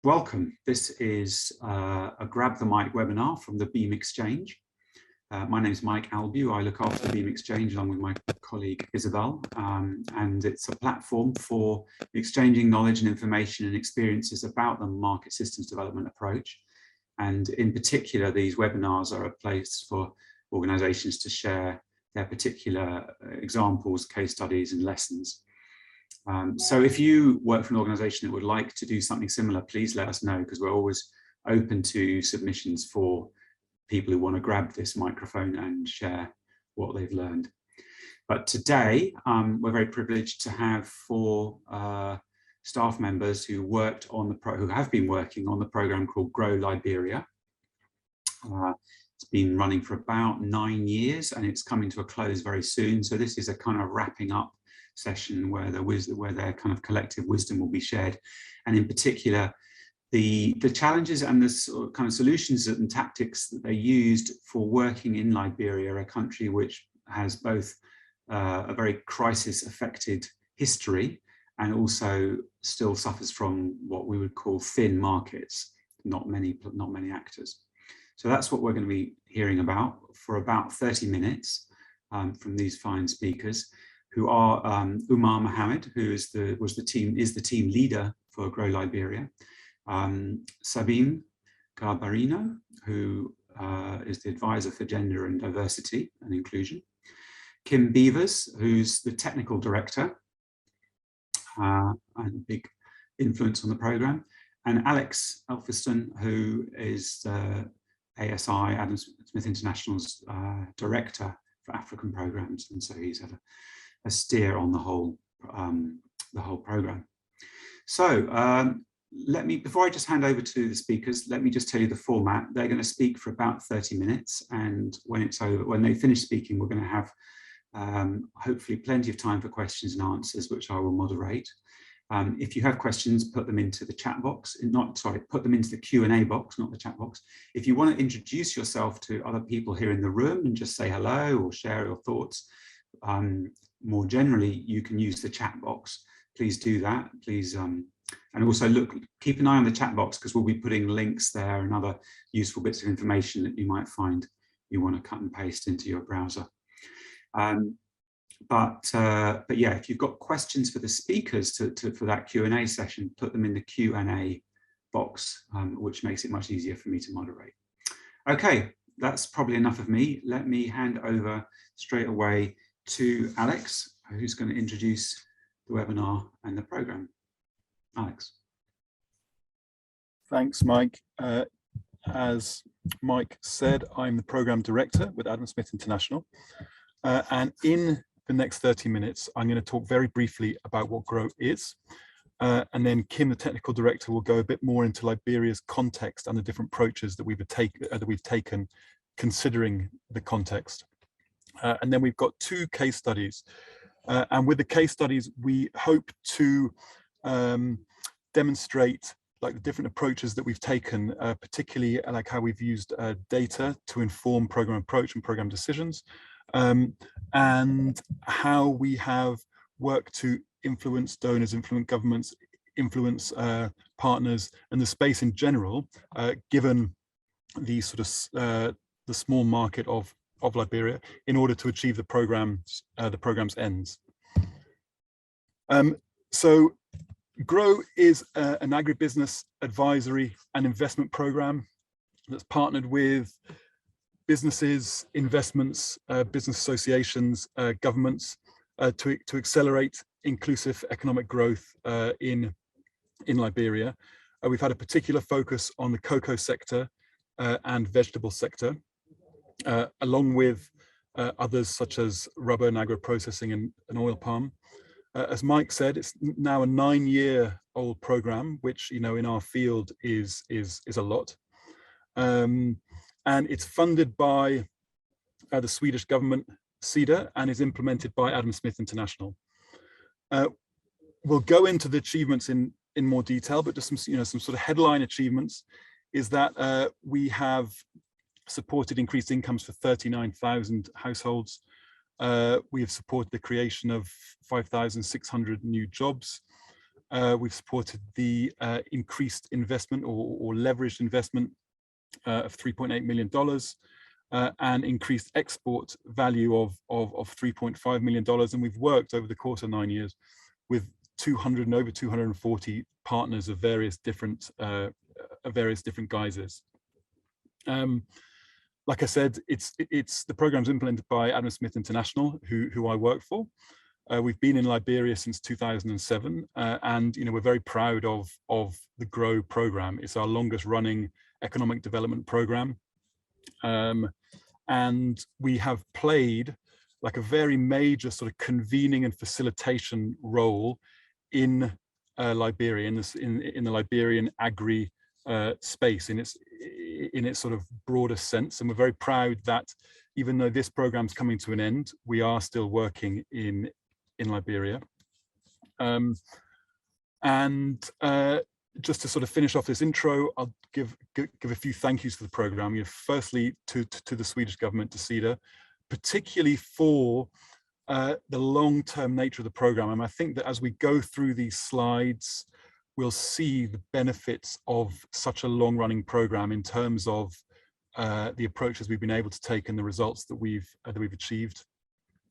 Welcome. This is a Grab the Mic webinar from the Beam Exchange. My name is Mike Albu. I look after the Beam Exchange along with my colleague Isabel, and it's a platform for exchanging knowledge and information and experiences about the market systems development approach. And in particular, these webinars are a place for organizations to share their particular examples, case studies and lessons. So if you work for an organization that would like to do something similar, please let us know, because we're always open to submissions for people who want to grab this microphone and share what they've learned. But today, we're very privileged to have four staff members who have been working on the program called GROW Liberia. It's been running for about 9 years and it's coming to a close very soon. So this is a kind of wrapping up session where their kind of collective wisdom will be shared, and in particular the challenges and the sort of kind of solutions and tactics that they used for working in Liberia, a country which has both a very crisis affected history and also still suffers from what we would call thin markets, not many actors. So that's what we're going to be hearing about for about 30 minutes from these fine speakers, who are Umar Mohammed, who is the team leader for GROW Liberia, Sabine Garbarino, who is the advisor for gender and diversity and inclusion, Kim Beevers, who's the technical director and a big influence on the program, and Alex Elphinstone, who is ASI, Adam Smith International's director for African programs, and so he's had a steer on the whole program. So before I just hand over to the speakers, let me just tell you the format. They're going to speak for about 30 minutes, and when they finish speaking, we're going to have hopefully plenty of time for questions and answers, which I will moderate. If you have questions, put them into the chat box. Put them into the Q&A box, not the chat box. If you want to introduce yourself to other people here in the room and just say hello or share your thoughts, more generally, you can use the chat box. Please do that, please. And also keep an eye on the chat box, because we'll be putting links there and other useful bits of information that you might find you want to cut and paste into your browser. But yeah, if you've got questions for the speakers for that Q&A session, put them in the Q&A box, which makes it much easier for me to moderate. Okay, that's probably enough of me. Let me hand over straight away to Alex, who's going to introduce the webinar and the program. Alex. Thanks, Mike. As Mike said, I'm the program director with Adam Smith International. And in the next 30 minutes, I'm going to talk very briefly about what GROW is. And then Kim, the technical director, will go a bit more into Liberia's context and the different approaches that we've taken considering the context. And then we've got 2 case studies. And with the case studies, we hope to demonstrate the different approaches that we've taken, particularly like how we've used data to inform program approach and program decisions, and how we have worked to influence donors, influence governments, influence partners, and the space in general, given the sort of the small market of Liberia, in order to achieve the program's ends. So GROW is an agribusiness advisory and investment program that's partnered with businesses, investments, business associations, governments to accelerate inclusive economic growth in Liberia. We've had a particular focus on the cocoa sector and vegetable sector, along with others such as rubber and agro-processing and oil palm. As Mike said, it's now a 9-year-old program, which, in our field is a lot. And it's funded by the Swedish government, SIDA, and is implemented by Adam Smith International. We'll go into the achievements in more detail, but just some sort of headline achievements is that we have supported increased incomes for 39,000 households. We have supported the creation of 5,600 new jobs. We've supported the increased investment or leveraged investment of $3.8 million and increased export value of $3.5 million. And we've worked over the course of 9 years with over 240 partners of various different guises. Like I said, the program's implemented by Adam Smith International, who I work for. We've been in Liberia since 2007, and we're very proud of the GROW program. It's our longest running economic development program, and we have played like a very major sort of convening and facilitation role in Liberia, in the Liberian agri space in its sort of broader sense. And we're very proud that even though this program's coming to an end, we are still working in Liberia. Just to sort of finish off this intro, I'll give a few thank yous for the program. Firstly, to the Swedish government, to SIDA, particularly for the long-term nature of the program. And I think that as we go through these slides, we'll see the benefits of such a long-running program in terms of the approaches we've been able to take and the results that we've achieved.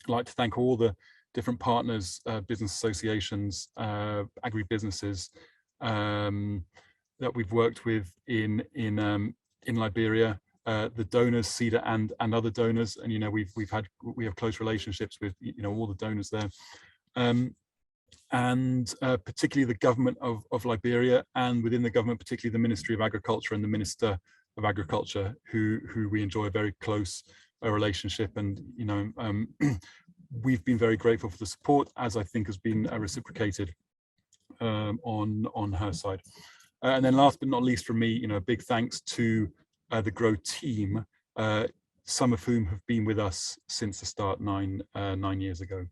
I'd like to thank all the different partners, business associations, agribusinesses that we've worked with in Liberia, the donors, SIDA and other donors, and we have close relationships with all the donors there, and particularly the government of Liberia, and within the government, particularly the Ministry of Agriculture and the Minister of Agriculture, who we enjoy a very close relationship, and we've been very grateful for the support, as I think has been reciprocated on her side. And then last but not least from me, a big thanks to the GROW team, some of whom have been with us since the start 9 years ago.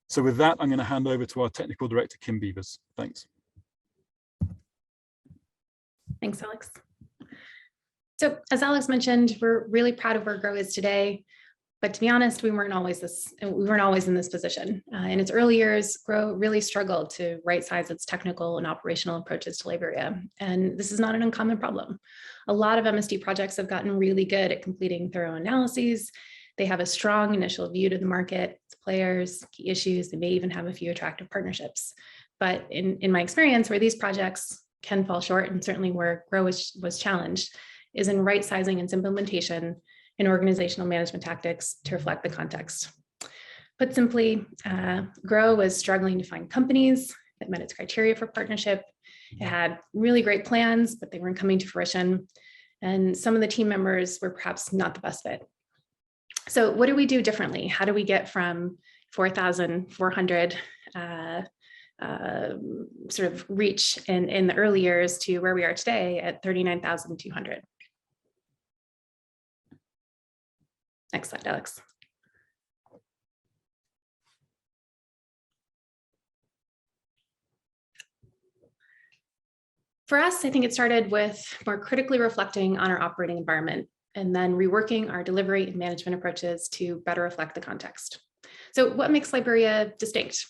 So with that, I'm going to hand over to our technical director, Kim Beevers. Thanks. Thanks, Alex. So as Alex mentioned, we're really proud of where GROW is today. But to be honest, we weren't always in this position. In its early years, GROW really struggled to right-size its technical and operational approaches to Liberia. And this is not an uncommon problem. A lot of MSD projects have gotten really good at completing thorough analyses. They have a strong initial view to the market, its players, key issues. They may even have a few attractive partnerships. But in my experience, where these projects can fall short, and certainly where GROW was challenged, is in right-sizing its implementation and organizational management tactics to reflect the context. Put simply, GROW was struggling to find companies that met its criteria for partnership. It had really great plans, but they weren't coming to fruition. And some of the team members were perhaps not the best fit. So what do we do differently? How do we get from 4,400 sort of reach in the early years to where we are today at 39,200? Next slide, Alex. For us, I think it started with more critically reflecting on our operating environment and then reworking our delivery and management approaches to better reflect the context. So what makes Liberia distinct?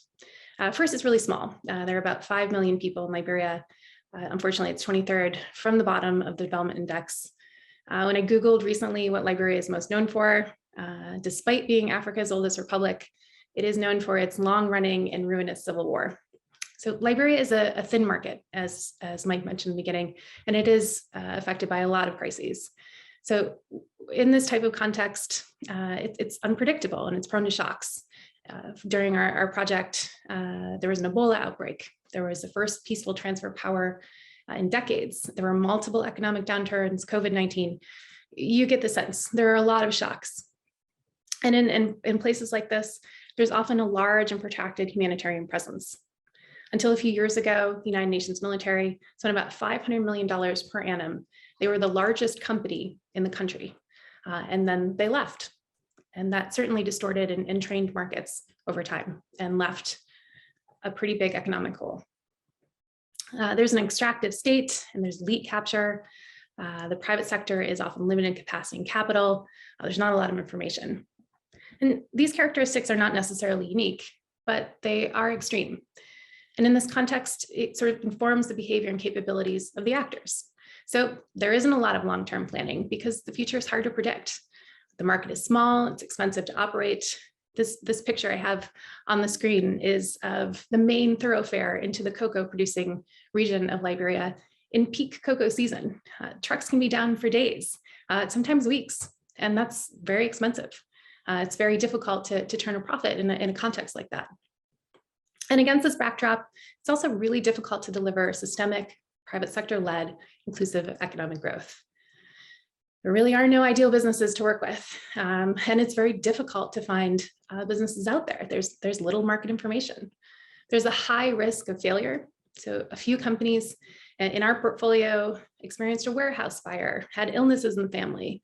First, it's really small. There are about 5 million people in Liberia. Unfortunately, it's 23rd from the bottom of the development index. When I Googled recently what Liberia is most known for, despite being Africa's oldest republic, it is known for its long-running and ruinous civil war. So Liberia is a thin market, as Mike mentioned in the beginning, and it is affected by a lot of crises. So in this type of context, it's unpredictable and it's prone to shocks. During our project, there was an Ebola outbreak. There was the first peaceful transfer of power in decades. There were multiple economic downturns, COVID-19. You get the sense. There are a lot of shocks. And in places like this, there's often a large and protracted humanitarian presence. Until a few years ago, the United Nations military spent about $500 million per annum. They were the largest company in the country, and then they left. And that certainly distorted and entrained markets over time and left a pretty big economic hole. There's an extractive state and there's elite capture. The private sector is often limited in capacity and capital. There's not a lot of information. And these characteristics are not necessarily unique, but they are extreme. And in this context, it sort of informs the behavior and capabilities of the actors. So there isn't a lot of long-term planning because the future is hard to predict. The market is small, it's expensive to operate. This picture I have on the screen is of the main thoroughfare into the cocoa producing region of Liberia in peak cocoa season. Trucks can be down for days, sometimes weeks, and that's very expensive. It's very difficult to turn a profit in a context like that. And against this backdrop, it's also really difficult to deliver systemic, private sector-led, inclusive economic growth. There really are no ideal businesses to work with, and it's very difficult to find businesses out there. There's little market information. There's a high risk of failure. So a few companies in our portfolio experienced a warehouse fire, had illnesses in the family,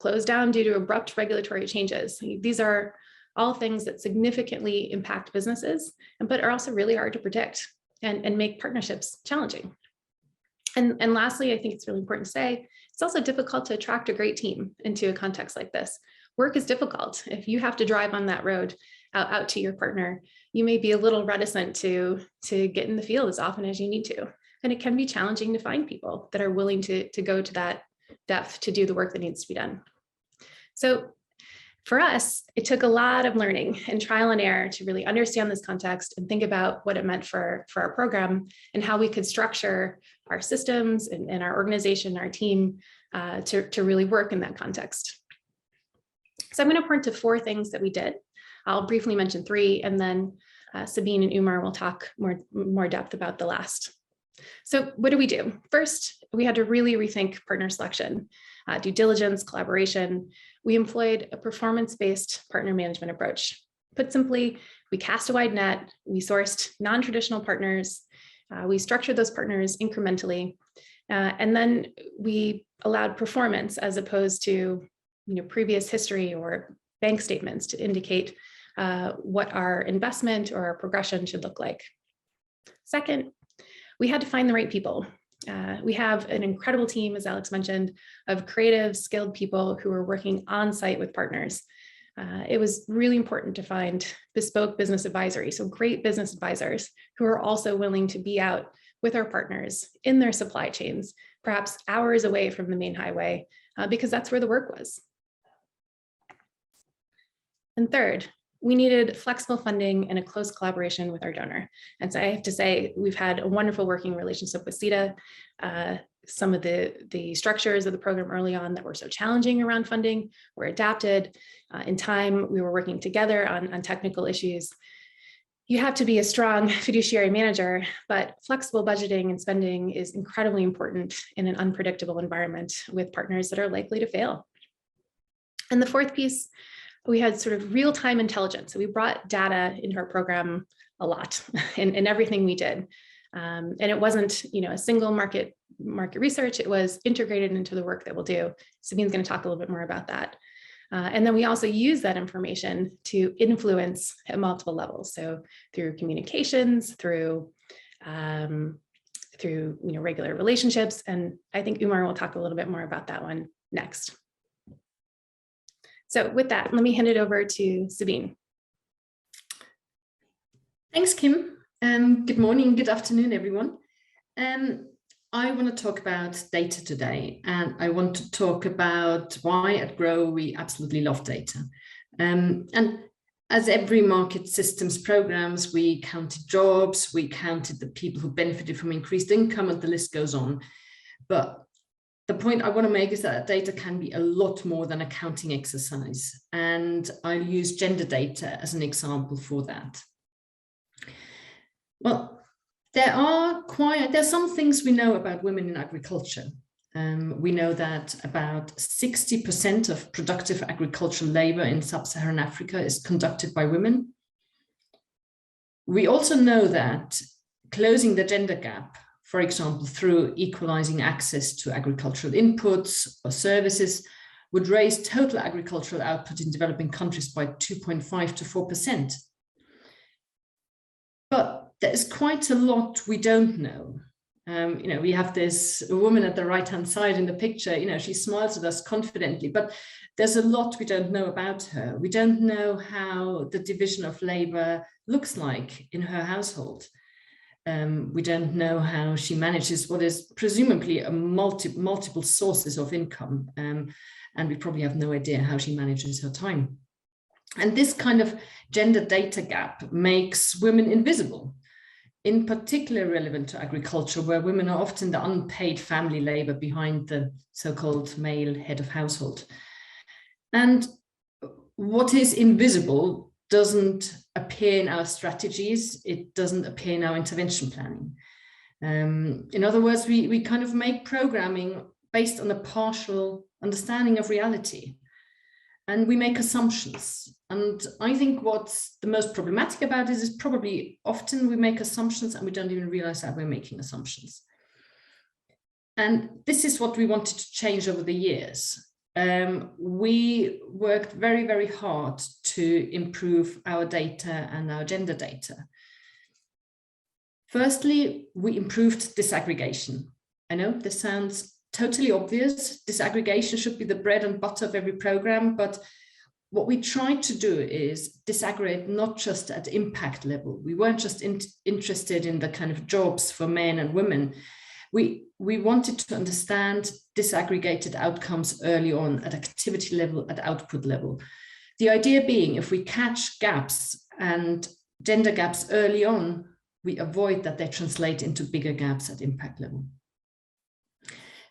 closed down due to abrupt regulatory changes. These are all things that significantly impact businesses, but are also really hard to predict and make partnerships challenging. And lastly, I think it's really important to say, it's also difficult to attract a great team into a context like this. Work is difficult. If you have to drive on that road out to your partner, you may be a little reticent to get in the field as often as you need to. And it can be challenging to find people that are willing to go to that depth to do the work that needs to be done. So for us, it took a lot of learning and trial and error to really understand this context and think about what it meant for our program and how we could structure our systems and our organization, our team to really work in that context. So I'm going to point to 4 things that we did. I'll briefly mention 3, and then Sabine and Umar will talk more depth about the last. So what do we do? First, we had to really rethink partner selection, due diligence, collaboration. We employed a performance-based partner management approach. Put simply, we cast a wide net, we sourced non-traditional partners, we structured those partners incrementally, and then we allowed performance as opposed to previous history or bank statements to indicate what our investment or our progression should look like. Second, we had to find the right people. We have an incredible team, as Alex mentioned, of creative, skilled people who are working on site with partners. It was really important to find bespoke business advisory, so great business advisors who are also willing to be out with our partners in their supply chains, perhaps hours away from the main highway, because that's where the work was. And third, we needed flexible funding and a close collaboration with our donor. And so I have to say, we've had a wonderful working relationship with CETA. Some of the structures of the program early on that were so challenging around funding were adapted. In time, we were working together on technical issues. You have to be a strong fiduciary manager, but flexible budgeting and spending is incredibly important in an unpredictable environment with partners that are likely to fail. And the fourth piece, we had sort of real-time intelligence. So we brought data into our program a lot in everything we did. And it wasn't, a single market research, it was integrated into the work that we'll do. Sabine's going to talk a little bit more about that. And then we also use that information to influence at multiple levels. So through communications, through regular relationships. And I think Umar will talk a little bit more about that one next. So with that, let me hand it over to Sabine. Thanks, Kim. Good morning, good afternoon, everyone. I want to talk about data today, and I want to talk about why at GROW we absolutely love data. And as every market systems programs, we counted jobs, we counted the people who benefited from increased income, and the list goes on. But the point I want to make is that data can be a lot more than a counting exercise. And I'll use gender data as an example for that. Well, there are some things we know about women in agriculture. We know that about 60% of productive agricultural labor in sub-Saharan Africa is conducted by women. We also know that closing the gender gap, for example, through equalizing access to agricultural inputs or services, would raise total agricultural output in developing countries by 2.5 to 4%. But there's quite a lot we don't know. You know, we have this woman at the right-hand side in the picture, you know, she smiles at us confidently, but there's a lot we don't know about her. We don't know how the division of labor looks like in her household. We don't know how she manages what is presumably a multiple sources of income. And we probably have no idea how she manages her time. And this kind of gender data gap makes women invisible, in particular relevant to agriculture, where women are often the unpaid family labor behind the so-called male head of household. And what is invisible doesn't appear in our strategies, it doesn't appear in our intervention planning. In other words, we kind of make programming based on a partial understanding of reality. And we make assumptions. And I think what's the most problematic about this is probably often we make assumptions and we don't even realize that we're making assumptions. And this is what we wanted to change over the years. We worked very, very hard to improve our data and our gender data. Firstly, we improved disaggregation. I know this sounds totally obvious. Disaggregation should be the bread and butter of every program, but what we tried to do is disaggregate not just at impact level. We weren't just interested in the kind of jobs for men and women. We wanted to understand disaggregated outcomes early on at activity level, at output level. The idea being, if we catch gaps and gender gaps early on, we avoid that they translate into bigger gaps at impact level.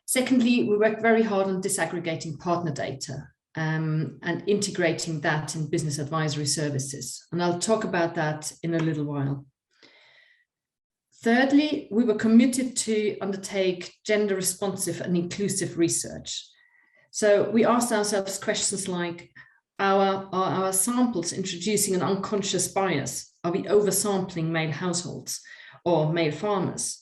Secondly, we worked very hard on disaggregating partner data and integrating that in business advisory services. And I'll talk about that in a little while. Thirdly, we were committed to undertake gender responsive and inclusive research. So we asked ourselves questions like, are our samples introducing an unconscious bias? Are we oversampling male households or male farmers?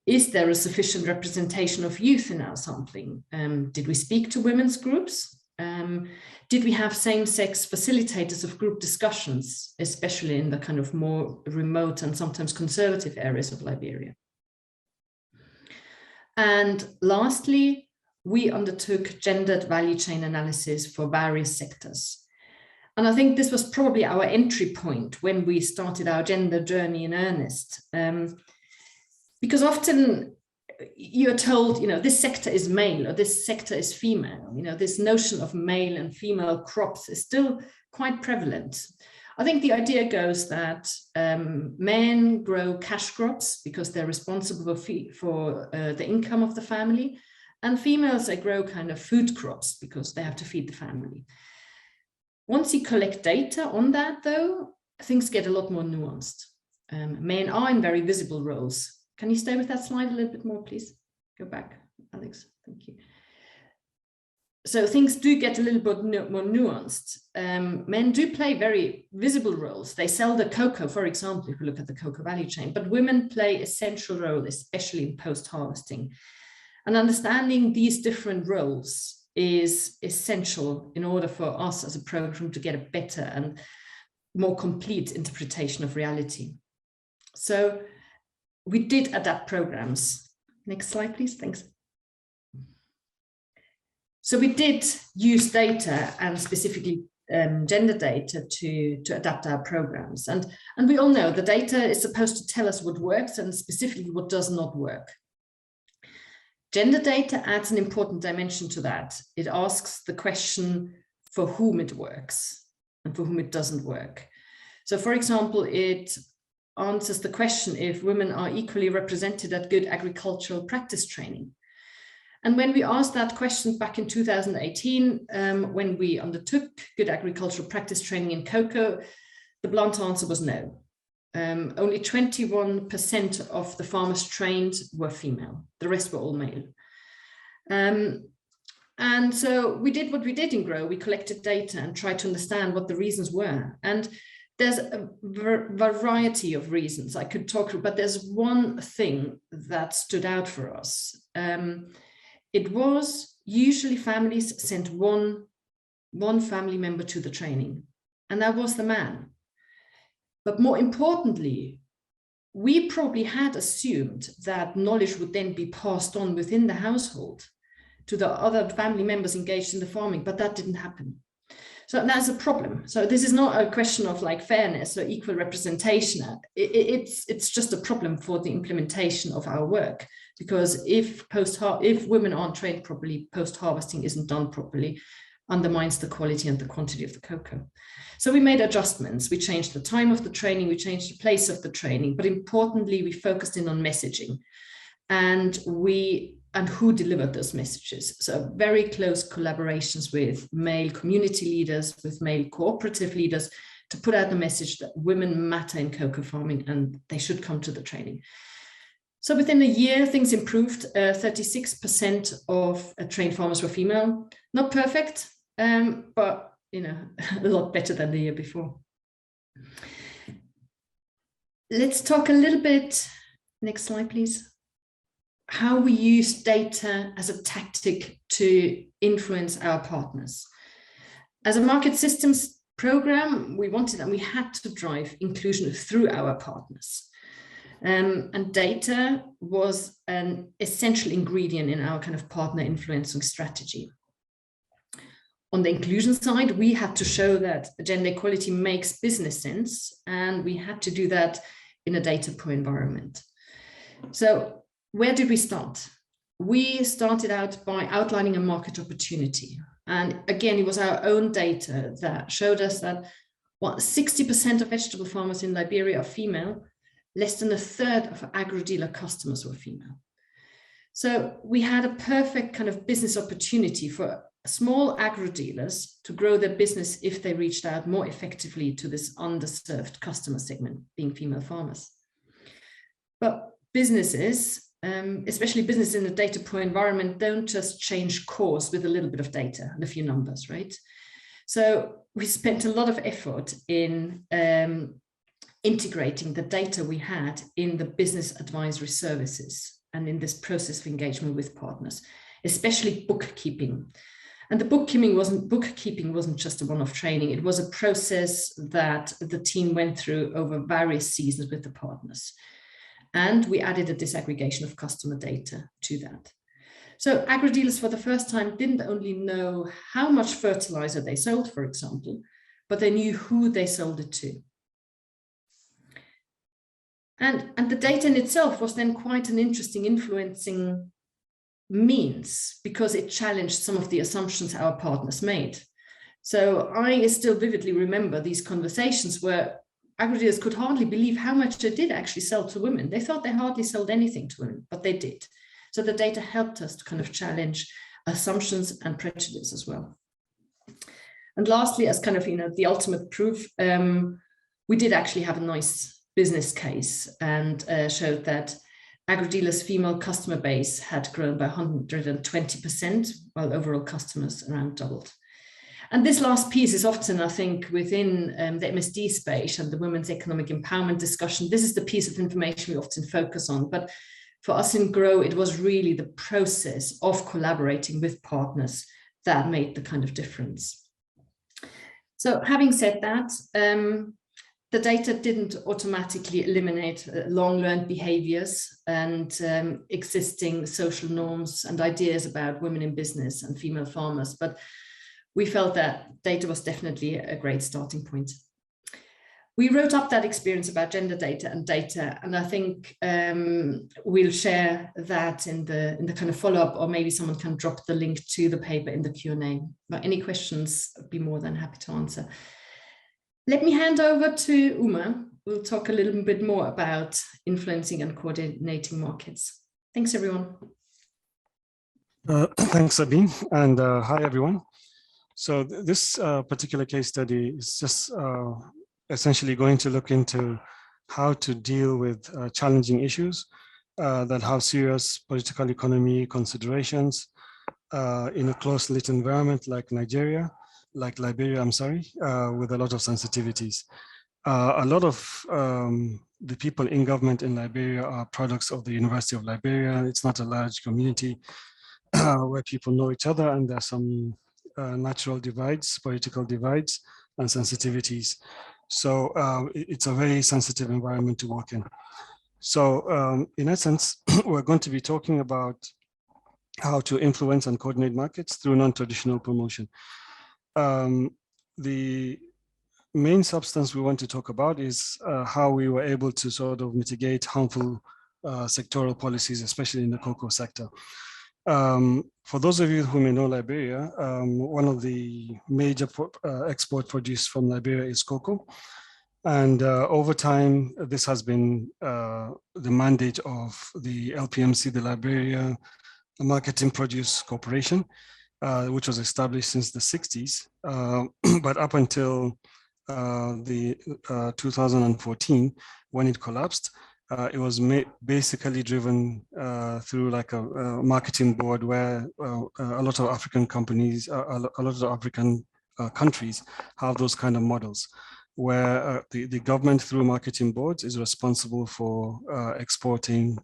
Is there a sufficient representation of youth in our sampling? Did we speak to women's groups? Did we have same-sex facilitators of group discussions, especially in the kind of more remote and sometimes conservative areas of Liberia? And lastly, we undertook gendered value chain analysis for various sectors. And I think this was probably our entry point when we started our gender journey in earnest. Because often you're told, you know, this sector is male or this sector is female. You know, this notion of male and female crops is still quite prevalent. I think the idea goes that men grow cash crops because they're responsible for the income of the family, and females, they grow kind of food crops because they have to feed the family. Once you collect data on that, though, things get a lot more nuanced. Men are in very visible roles. Can you stay with that slide a little bit more, please? Go back, Alex. Thank you. So things do get a little bit more nuanced. Men do play very visible roles. They sell the cocoa, for example, if we look at the cocoa value chain, but women play a central role, especially in post-harvesting. And understanding these different roles is essential in order for us as a program to get a better and more complete interpretation of reality. So we did adapt programs. Next slide, please. Thanks. So we did use data and specifically gender data to adapt our programs. And we all know the data is supposed to tell us what works and specifically what does not work. Gender data adds an important dimension to that. It asks the question for whom it works and for whom it doesn't work. So for example, it answers the question if women are equally represented at good agricultural practice training. And when we asked that question back in 2018, when we undertook good agricultural practice training in cocoa, the blunt answer was no. Only 21% of the farmers trained were female. The rest were all male. And so we did what we did in GROW. We collected data and tried to understand what the reasons were. And there's a variety of reasons I could talk about, but there's one thing that stood out for us. It was usually families sent one family member to the training, and that was the man. But more importantly, we probably had assumed that knowledge would then be passed on within the household to the other family members engaged in the farming, but that didn't happen. So that's a problem. So this is not a question of like fairness or equal representation. It's just a problem for the implementation of our work, because if women aren't trained properly, post-harvesting isn't done properly, undermines the quality and the quantity of the cocoa. So we made adjustments. We changed the time of the training, we changed the place of the training, but importantly, we focused in on messaging and who delivered those messages. So very close collaborations with male community leaders, with male cooperative leaders, to put out the message that women matter in cocoa farming and they should come to the training. So within a year, things improved. 36% of trained farmers were female. Not perfect, but a lot better than the year before. Let's talk a little bit, next slide, please, how we use data as a tactic to influence our partners. As a market systems program, we wanted and we had to drive inclusion through our partners. And data was an essential ingredient in our kind of partner influencing strategy. On the inclusion side, we had to show that gender equality makes business sense, and we had to do that in a data poor environment. So where did we start? We started out by outlining a market opportunity. And again, it was our own data that showed us that 60% of vegetable farmers in Liberia are female, less than a third of agro-dealer customers were female. So we had a perfect kind of business opportunity for small agro-dealers to grow their business if they reached out more effectively to this underserved customer segment, being female farmers. But businesses, especially business in a data poor environment, don't just change course with a little bit of data and a few numbers, right? So we spent a lot of effort in integrating the data we had in the business advisory services and in this process of engagement with partners, especially bookkeeping. And the bookkeeping wasn't just a one-off training. It was a process that the team went through over various seasons with the partners. And we added a disaggregation of customer data to that. So agro-dealers for the first time didn't only know how much fertilizer they sold, for example, but they knew who they sold it to. And the data in itself was then quite an interesting influencing means, because it challenged some of the assumptions our partners made. So I still vividly remember these conversations where agro-dealers could hardly believe how much they did actually sell to women. They thought they hardly sold anything to women, but they did. So the data helped us to kind of challenge assumptions and prejudice as well. And lastly, as kind of, the ultimate proof, we did actually have a nice business case and showed that agro-dealers' female customer base had grown by 120%, while overall customers around doubled. And this last piece is often, I think, within the MSD space and the women's economic empowerment discussion, this is the piece of information we often focus on. But for us in GROW, it was really the process of collaborating with partners that made the kind of difference. So having said that, the data didn't automatically eliminate long-learned behaviors and existing social norms and ideas about women in business and female farmers, but we felt that data was definitely a great starting point. We wrote up that experience about gender data, and I think we'll share that in the kind of follow-up, or maybe someone can drop the link to the paper in the Q&A. But any questions, I'd be more than happy to answer. Let me hand over to Umar. We'll talk a little bit more about influencing and coordinating markets. Thanks, everyone. Thanks, Sabine, and hi, everyone. So this particular case study is just essentially going to look into how to deal with challenging issues that have serious political economy considerations in a close-knit environment like Liberia, with a lot of sensitivities. A lot of the people in government in Liberia are products of the University of Liberia. It's not a large community where people know each other, and there are some natural divides, political divides, and sensitivities. So it's a very sensitive environment to work in. So in essence, we're going to be talking about how to influence and coordinate markets through non-traditional promotion. The main substance we want to talk about is how we were able to sort of mitigate harmful sectoral policies, especially in the cocoa sector. For those of you who may know Liberia, one of the major export produce from Liberia is cocoa. And over time, this has been the mandate of the LPMC, the Liberia Marketing Produce Corporation, which was established since the 60s. But up until the 2014, when it collapsed, it was basically driven through like a marketing board where a lot of African companies, a lot of African countries have those kind of models, where the government through marketing boards is responsible for exporting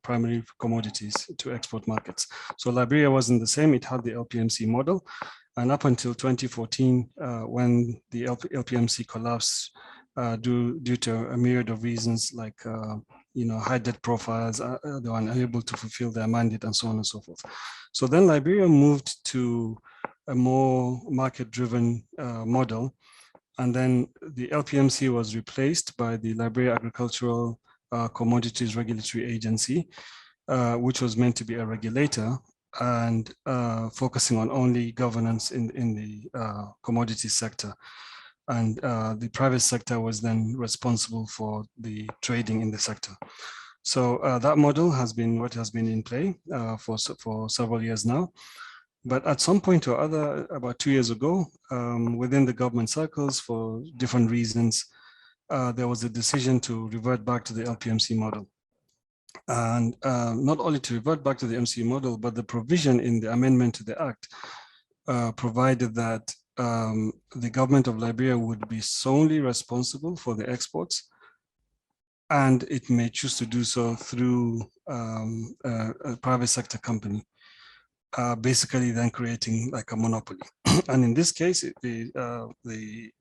primary commodities to export markets. So Liberia wasn't the same, it had the LPMC model. And up until 2014, when the LPMC collapsed due to a myriad of reasons like high debt profiles, they were unable to fulfill their mandate and so on and so forth. So then Liberia moved to a more market-driven model. And then the LPMC was replaced by the Liberia Agricultural Commodities Regulatory Agency, which was meant to be a regulator and focusing on only governance in the commodity sector. And the private sector was then responsible for the trading in the sector. So that model has been what has been in play for several years now. But at some point or other, about 2 years ago, within the government circles for different reasons, there was a decision to revert back to the LPMC model. And not only to revert back to the MC model, but the provision in the amendment to the Act provided that the government of Liberia would be solely responsible for the exports, and it may choose to do so through a private sector company. Basically then creating like a monopoly. And in this case, the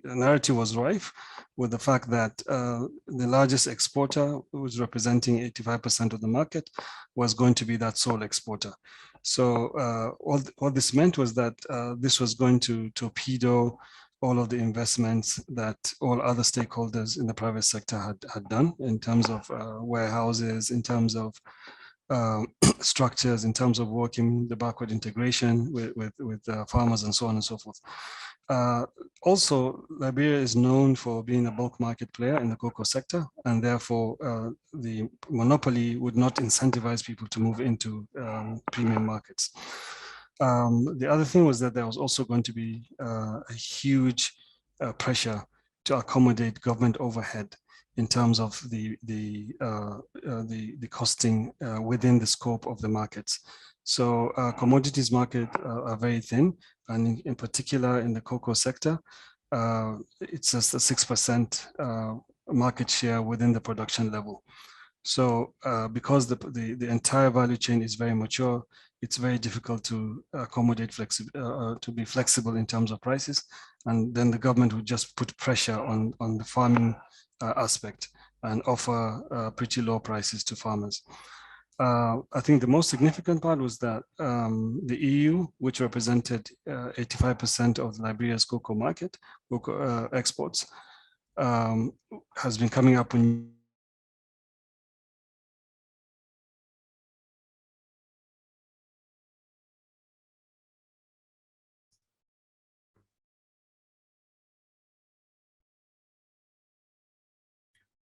narrative was rife with the fact that the largest exporter, who was representing 85% of the market, was going to be that sole exporter. So all this meant was that this was going to torpedo all of the investments that all other stakeholders in the private sector had done in terms of warehouses, in terms of structures, in terms of working the backward integration with farmers and so on and so forth. Also, Liberia is known for being a bulk market player in the cocoa sector, and therefore the monopoly would not incentivize people to move into premium markets. The other thing was that there was also going to be a huge pressure to accommodate government overhead in terms of the costing within the scope of the markets. So commodities market are very thin, and in particular in the cocoa sector, it's just a 6% market share within the production level. So because the entire value chain is very mature, it's very difficult to accommodate to be flexible in terms of prices, and then the government would just put pressure on the farming aspect and offer pretty low prices to farmers. I think the most significant part was that the EU, which represented 85% of Liberia's cocoa market, cocoa exports, has been coming up with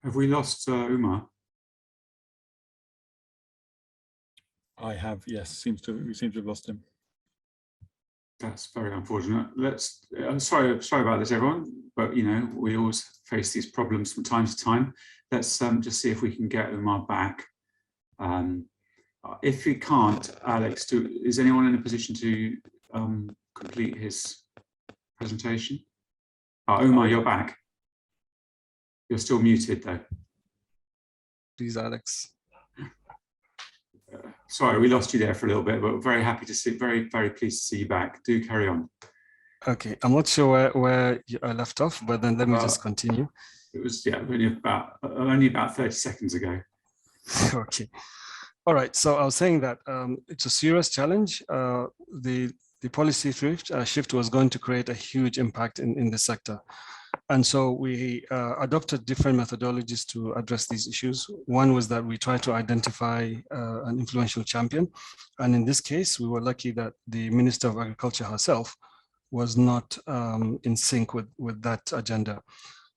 Have we lost Umar? I have, yes. We seem to have lost him. That's very unfortunate. I'm sorry about this, everyone, but we always face these problems from time to time. Let's just see if we can get Umar back. If we can't, Alex, is anyone in a position to complete his presentation? Umar, you're back. You're still muted, though. Please, Alex. Sorry, we lost you there for a little bit, but very happy to see, very, very pleased to see you back. Do carry on. Okay, I'm not sure where I left off, but then let me just continue. It was, yeah, only about 30 seconds ago. Okay. All right. So I was saying that it's a serious challenge. The policy shift was going to create a huge impact in the sector. And so we adopted different methodologies to address these issues. One was that we tried to identify an influential champion. And in this case, we were lucky that the Minister of Agriculture herself was not in sync with that agenda.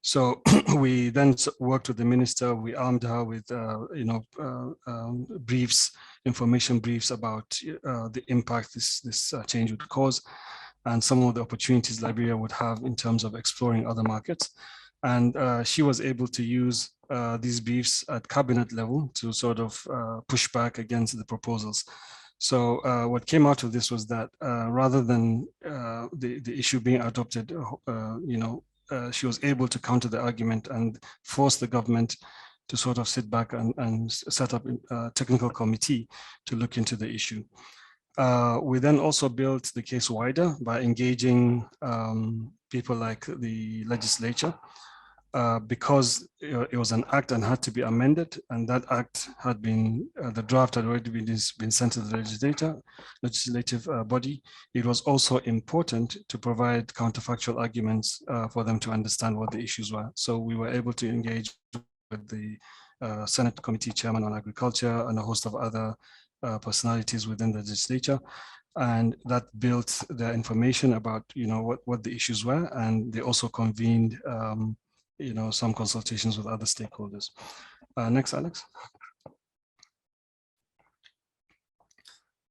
So we then worked with the minister. We armed her with, briefs, information briefs about the impact this change would cause, and some of the opportunities Liberia would have in terms of exploring other markets. And she was able to use these briefs at cabinet level to sort of push back against the proposals. So what came out of this was that rather than the issue being adopted, she was able to counter the argument and force the government to sort of sit back and set up a technical committee to look into the issue. We then also built the case wider by engaging people like the legislature, because it was an act and had to be amended, and that act had been, the draft had already been sent to the legislative body. It was also important to provide counterfactual arguments for them to understand what the issues were. So we were able to engage with the Senate Committee Chairman on Agriculture and a host of other personalities within the legislature, and that built the information about what the issues were, and they also convened some consultations with other stakeholders. Next, Alex.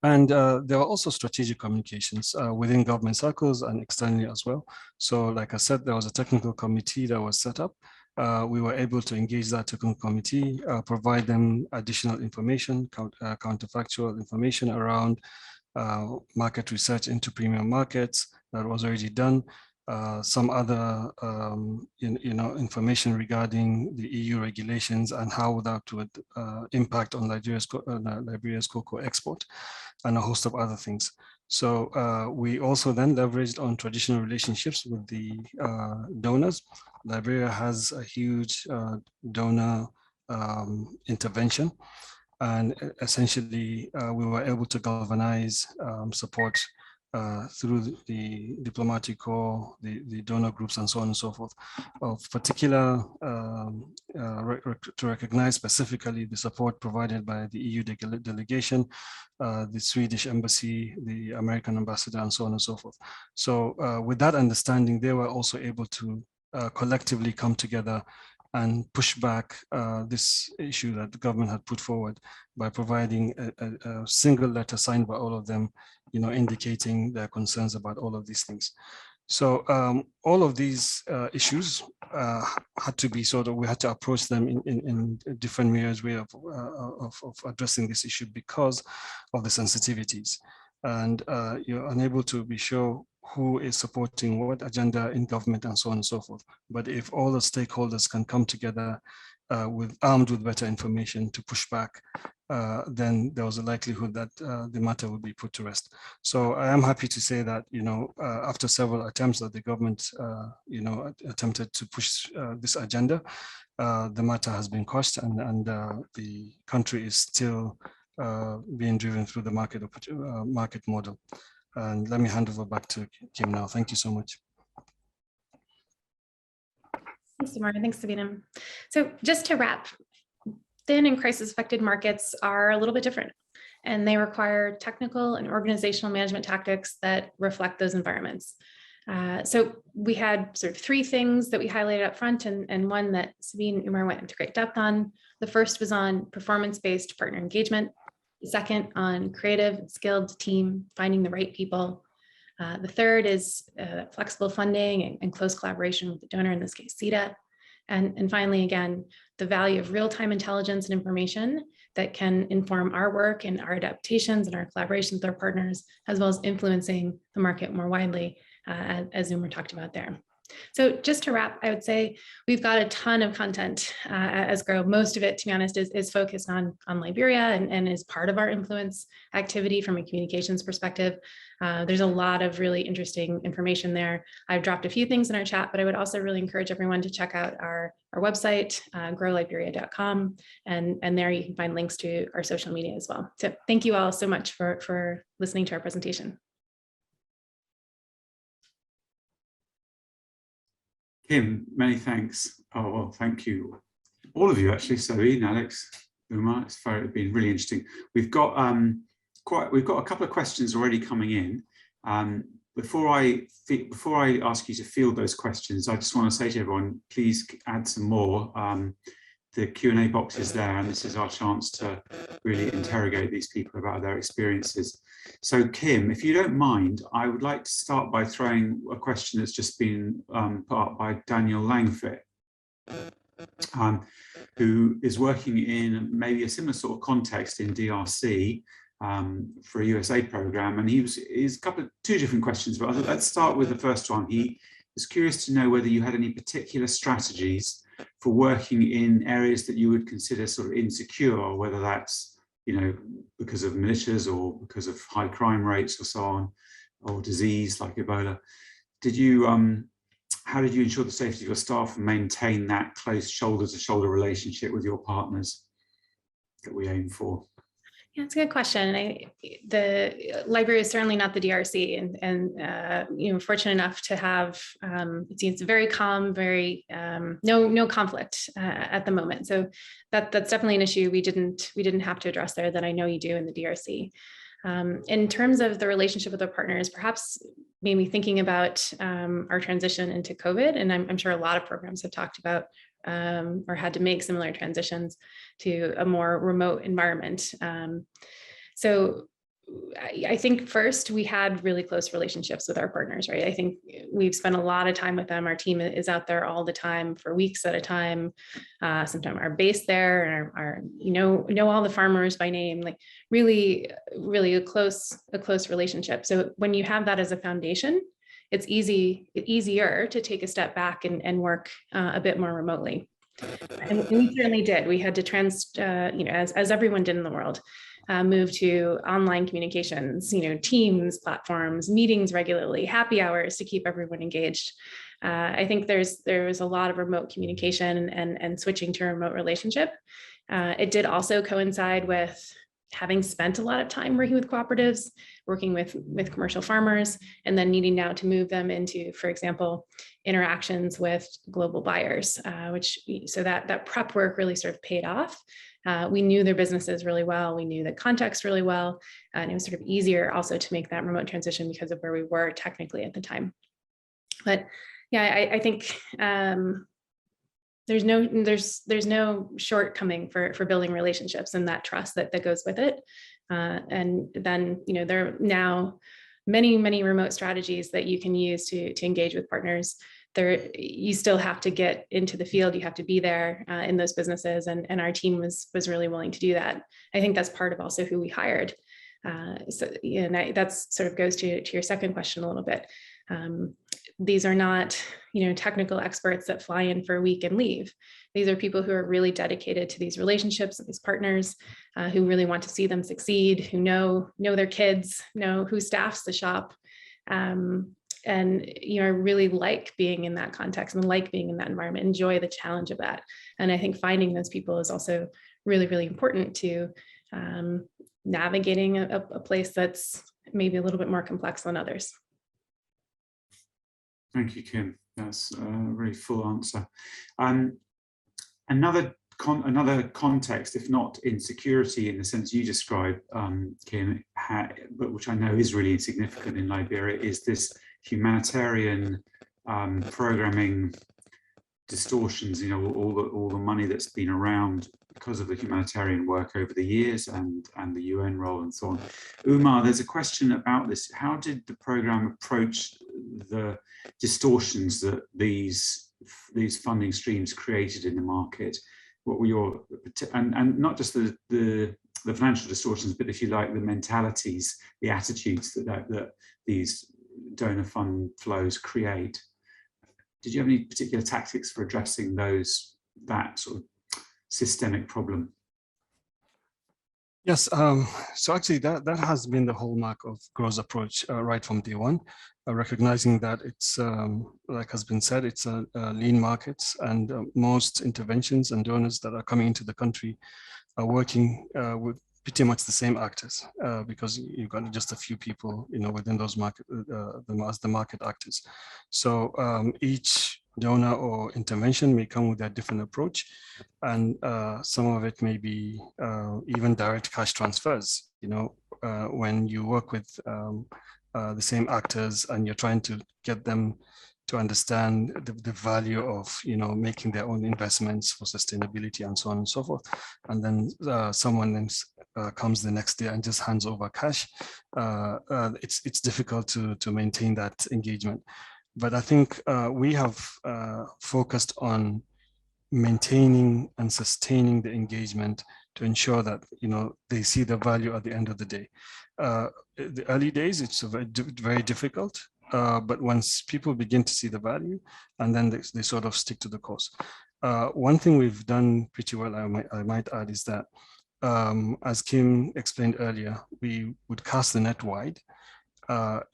And there were also strategic communications within government circles and externally as well. So like I said, there was a technical committee that was set up. We were able to engage that technical committee, provide them additional information, counterfactual information around market research into premium markets that was already done. Some other information regarding the EU regulations and how that would impact on Liberia's cocoa export, and a host of other things. So we also then leveraged on traditional relationships with the donors. Liberia has a huge donor intervention, and essentially we were able to galvanize support through the diplomatic corps, the donor groups, and so on and so forth, of particular to recognize specifically the support provided by the EU delegation, the Swedish embassy, the American ambassador, and so on and so forth. So with that understanding, they were also able to collectively come together and push back this issue that the government had put forward by providing a single letter signed by all of them, indicating their concerns about all of these things. So all of these issues had to be we had to approach them in different ways of addressing this issue because of the sensitivities. And you're unable to be sure who is supporting what agenda in government and so on and so forth. But if all the stakeholders can come together armed with better information to push back, then there was a likelihood that the matter would be put to rest. So I am happy to say that, after several attempts that the government, attempted to push this agenda, the matter has been quashed, and the country is still being driven through the market model. And let me hand over back to Kim now. Thank you so much. Thanks, Umar. Thanks, Sabine. So just to wrap, thin and crisis-affected markets are a little bit different, and they require technical and organizational management tactics that reflect those environments. So we had sort of three things that we highlighted up front, and one that Sabine and Umar went into great depth on. The first was on performance-based partner engagement. The second on creative, skilled team, finding the right people. The third is flexible funding and close collaboration with the donor, in this case, CETA. And finally, again, the value of real-time intelligence and information that can inform our work and our adaptations and our collaboration with our partners, as well as influencing the market more widely, as Umar talked about there. So just to wrap, I would say we've got a ton of content as GROW. Most of it, to be honest, is focused on Liberia and is part of our influence activity from a communications perspective. There's a lot of really interesting information there. I've dropped a few things in our chat, but I would also really encourage everyone to check out our website, growliberia.com, and there you can find links to our social media as well. So thank you all so much for listening to our presentation. Kim, many thanks. Oh, well, thank you. All of you, actually, Sabine, Alex, Umar, it's been really interesting. We've got a couple of questions already coming in. Before I ask you to field those questions, I just want to say to everyone, please add some more. The Q&A box is there, and this is our chance to really interrogate these people about their experiences. So Kim, if you don't mind, I would like to start by throwing a question that's just been put up by Daniel Langfit, who is working in maybe a similar sort of context in DRC for a USA program. And he's two different questions, but let's start with the first one. He was curious to know whether you had any particular strategies for working in areas that you would consider sort of insecure, whether that's, you know, because of militias or because of high crime rates or so on, or disease like Ebola. Did you, how did you ensure the safety of your staff and maintain that close shoulder-to-shoulder relationship with your partners that we aim for? Yeah, it's a good question. The Liberia is certainly not the DRC, and you know, fortunate enough to have it seems very calm, very no conflict at the moment. So that's definitely an issue we didn't have to address there that I know you do in the DRC. In terms of the relationship with our partners, perhaps maybe thinking about our transition into COVID, and I'm sure a lot of programs have talked about or had to make similar transitions to a more remote environment. So I think first we had really close relationships with our partners, right? I think we've spent a lot of time with them. Our team is out there all the time for weeks at a time. Sometimes are based there and you know all the farmers by name, like really a close relationship. So when you have that as a foundation, it's easier to take a step back and work a bit more remotely. And we certainly did. We had to you know, as everyone did in the world, move to online communications, you know, Teams platforms, meetings regularly, happy hours to keep everyone engaged. I think there was a lot of remote communication and switching to a remote relationship. It did also coincide with having spent a lot of time working with cooperatives, working with commercial farmers, and then needing now to move them into, for example, interactions with global buyers, so that prep work really sort of paid off. We knew their businesses really well. We knew the context really well. And it was sort of easier also to make that remote transition because of where we were technically at the time. But yeah, I think there's no shortcoming for building relationships and that trust that goes with it. And then, you know, there are now many remote strategies that you can use to engage with partners. You still have to get into the field. You have to be there in those businesses, and our team was really willing to do that. I think that's part of also who we hired. So yeah, and that sort of goes to your second question a little bit. These are not, you know, technical experts that fly in for a week and leave. These are people who are really dedicated to these relationships and these partners, who really want to see them succeed, who know their kids, know who staffs the shop, and you know, really like being in that context and like being in that environment, enjoy the challenge of that. And I think finding those people is also really important to navigating a place that's maybe a little bit more complex than others. Thank you, Kim. That's a very full answer. Another context, if not insecurity in the sense you described, Kim, but which I know is really significant in Liberia, is this humanitarian programming distortions. You know, all the money that's been around because of the humanitarian work over the years and the UN role and so on. Umar, there's a question about this. How did the program approach the distortions that these funding streams created in the market? What were your, and not just the financial distortions, but if you like, the mentalities, the attitudes that these donor fund flows create? did you have any particular tactics for addressing that sort of systemic problem? Yes, so actually that has been the hallmark of GROW's approach right from day one, recognizing that it's, like has been said, it's a lean markets, and most interventions and donors that are coming into the country are working with pretty much the same actors, because you've got just a few people, within those market, the market actors. So each donor or intervention may come with a different approach, and some of it may be even direct cash transfers. When you work with the same actors and you're trying to get them to understand the value of making their own investments for sustainability and so on and so forth, and then someone then comes the next day and just hands over cash, it's difficult to maintain that engagement. But I think we have focused on maintaining and sustaining the engagement to ensure that they see the value at the end of the day. The early days, it's very difficult, but once people begin to see the value, and then they sort of stick to the course. One thing we've done pretty well, I might add, is that as Kim explained earlier, we would cast the net wide,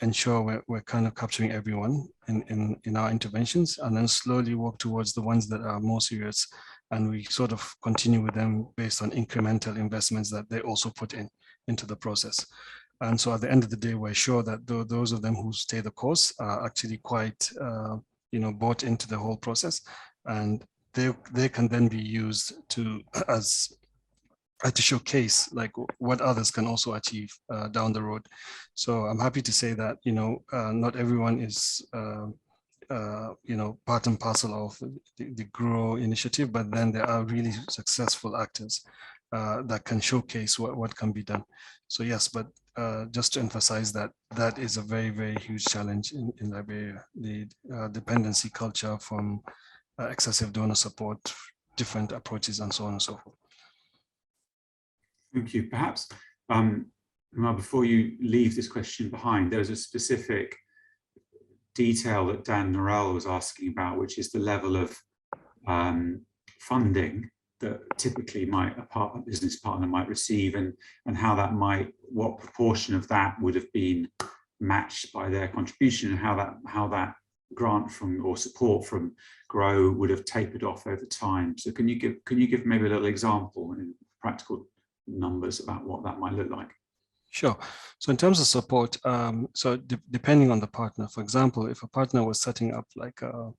ensure we're kind of capturing everyone in our interventions, and then slowly work towards the ones that are more serious, and we sort of continue with them based on incremental investments that they also put into the process. And so at the end of the day, we're sure that those of them who stay the course are actually quite bought into the whole process, and they can then be used to showcase like what others can also achieve down the road. So I'm happy to say that not everyone is part and parcel of the GROW initiative, but then there are really successful actors that can showcase what can be done. So yes, but just to emphasize that is a very, very huge challenge in Liberia, the dependency culture from excessive donor support, different approaches, and so on and so forth. Thank you. Perhaps, Umar, before you leave this question behind, there's a specific detail that Dan Norell was asking about, which is the level of funding that typically a business partner might receive, and what proportion of that would have been matched by their contribution, and how that grant or support from GROW would have tapered off over time. So can you give maybe a little example in practical numbers about what that might look like? Sure. So in terms of support, depending on the partner, for example, if a partner was setting up like a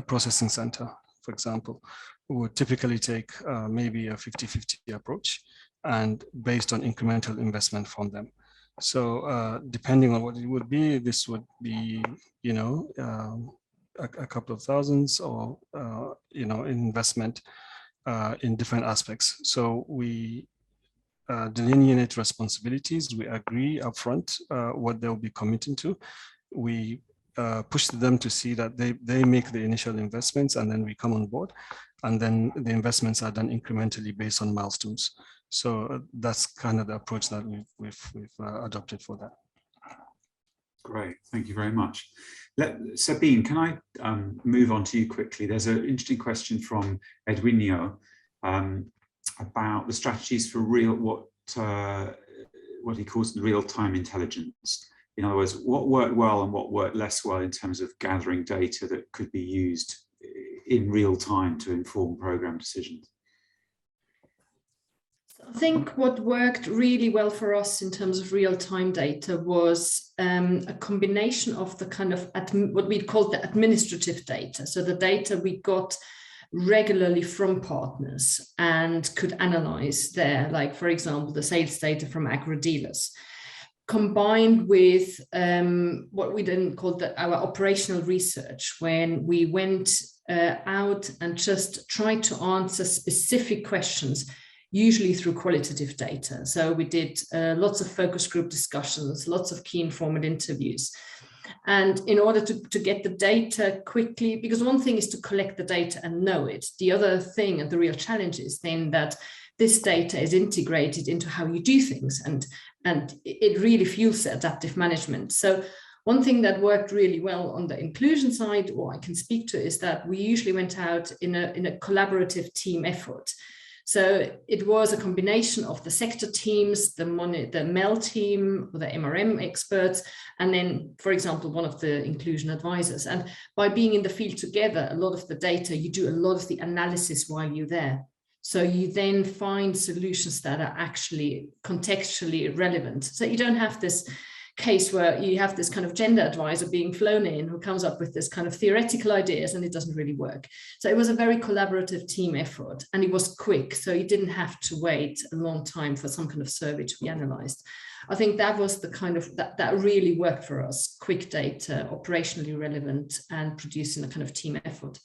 processing center, for example, would typically take maybe a 50-50 approach, and based on incremental investment from them. So depending on what it would be, this would be, a couple of thousands, or, investment in different aspects. So we delineate responsibilities. We agree upfront what they'll be committing to. We push them to see that they make the initial investments, and then we come on board, and then the investments are done incrementally based on milestones. So that's kind of the approach that we've adopted for that. Great, thank you very much. Sabine, can I move on to you quickly? There's an interesting question from Edwinio about the strategies for what he calls real-time intelligence. In other words, what worked well and what worked less well in terms of gathering data that could be used in real time to inform program decisions. I think what worked really well for us in terms of real-time data was a combination of the kind of what we called the administrative data. So the data we got regularly from partners and could analyze there, like, for example, the sales data from agro dealers, combined with what we then called our operational research, when we went out and just tried to answer specific questions, usually through qualitative data. So we did lots of focus group discussions, lots of key informant interviews. And in order to get the data quickly, because one thing is to collect the data and know it. The other thing, and the real challenge, is then that this data is integrated into how you do things, and it really fuels adaptive management. So One thing that worked really well on the inclusion side, or I can speak to, is that we usually went out in a collaborative team effort. So it was a combination of the sector teams, the MEL team, the MRM experts, and then, for example, one of the inclusion advisors. And by being in the field together, a lot of the data, you do a lot of the analysis while you're there. So you then find solutions that are actually contextually relevant. So you don't have this case where you have this kind of gender advisor being flown in who comes up with this kind of theoretical ideas and it doesn't really work. So it was a very collaborative team effort, and it was quick. So you didn't have to wait a long time for some kind of survey to be analyzed. I think that was the kind of, that really worked for us: quick data, operationally relevant, and producing a kind of team effort.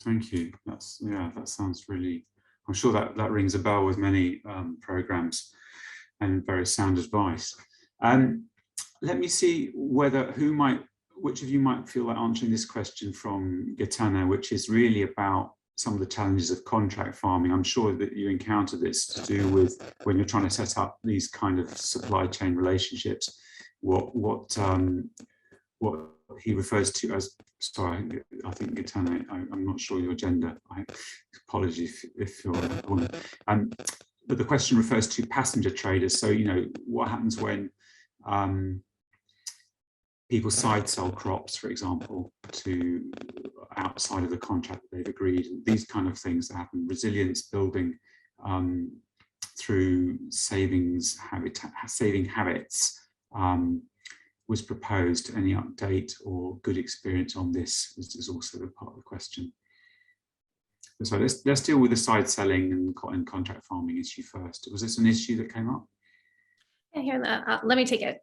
Thank you. Yeah, that sounds really, I'm sure that rings a bell with many programs, and very sound advice. Let me see which of you might feel like answering this question from Gitana, which is really about some of the challenges of contract farming. I'm sure that you encounter this to do with when you're trying to set up these kind of supply chain relationships, what he refers to as, sorry, I think Gitana, I'm not sure your gender. Apologies if you're a woman. But the question refers to passenger traders. So, you know, what happens when people side sell crops, for example, to outside of the contract that they've agreed. These kind of things that happen. Resilience building through saving habits was proposed. Any update or good experience on this is also a part of the question. So let's deal with the side selling and contract farming issue first. Was this an issue that came up? Yeah, here, let me take it.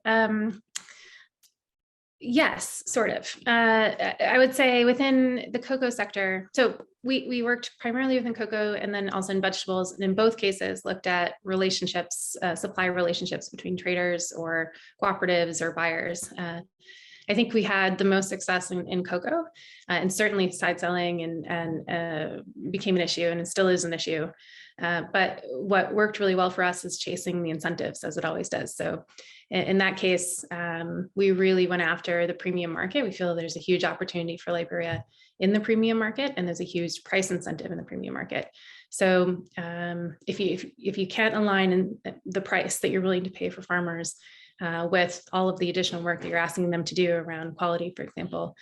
Yes, sort of. I would say within the cocoa sector, so we worked primarily within cocoa and then also in vegetables, and in both cases looked at relationships, supply relationships between traders or cooperatives or buyers. I think we had the most success in cocoa, and certainly side selling and became an issue, and it still is an issue. But what worked really well for us is chasing the incentives, as it always does. So in that case, we really went after the premium market. We feel there's a huge opportunity for Liberia in the premium market, and there's a huge price incentive in the premium market. So if you can't align in the price that you're willing to pay for farmers with all of the additional work that you're asking them to do around quality, for example,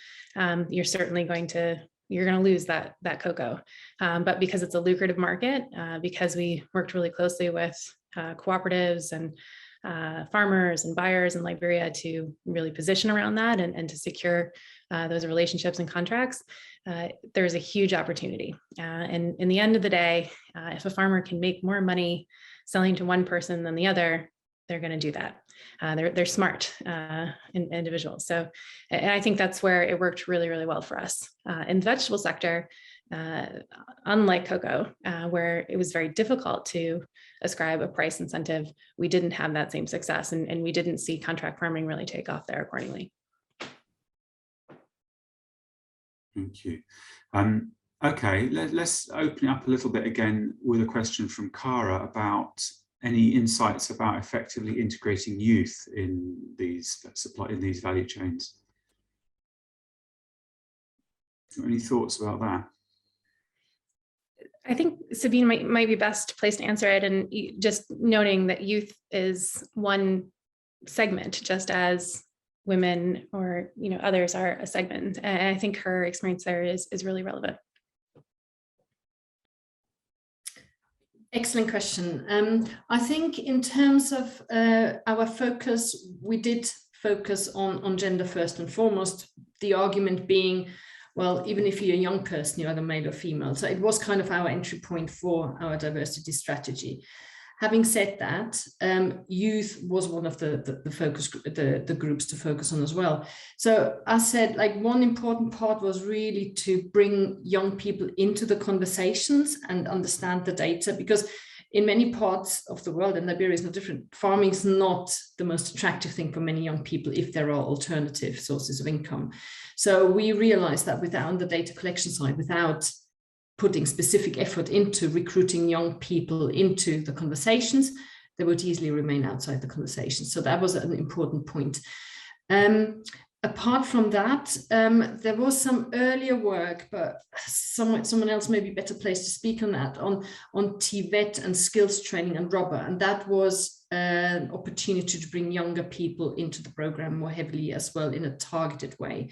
you're certainly going to lose that cocoa. But because it's a lucrative market, because we worked really closely with cooperatives and farmers and buyers in Liberia to really position around that and to secure those relationships and contracts, there's a huge opportunity. And in the end of the day, if a farmer can make more money selling to one person than the other, they're going to do that. They're smart individuals. So, and I think that's where it worked really, really well for us. In the vegetable sector, unlike cocoa, where it was very difficult to ascribe a price incentive, we didn't have that same success, and we didn't see contract farming really take off there accordingly. Thank you. Okay, let's open it up a little bit again with a question from Cara about any insights about effectively integrating youth in these value chains. Any thoughts about that? I think Sabine might be best placed to answer it, and just noting that youth is one segment, just as women or others are a segment. And I think her experience there is really relevant. Excellent question. I think in terms of our focus, we did focus on gender first and foremost, the argument being, well, even if you're a young person, you're either male or female. So it was kind of our entry point for our diversity strategy. Having said that, youth was one of the focus, the groups to focus on as well. So I said, like, one important part was really to bring young people into the conversations and understand the data, because in many parts of the world, and Liberia is no different, farming is not the most attractive thing for many young people if there are alternative sources of income. So we realized that on the data collection side, without putting specific effort into recruiting young people into the conversations, they would easily remain outside the conversation. So that was an important point. Apart from that, there was some earlier work, but someone else may be better placed to speak on that, on TVET and skills training and rubber. And that was an opportunity to bring younger people into the program more heavily as well in a targeted way.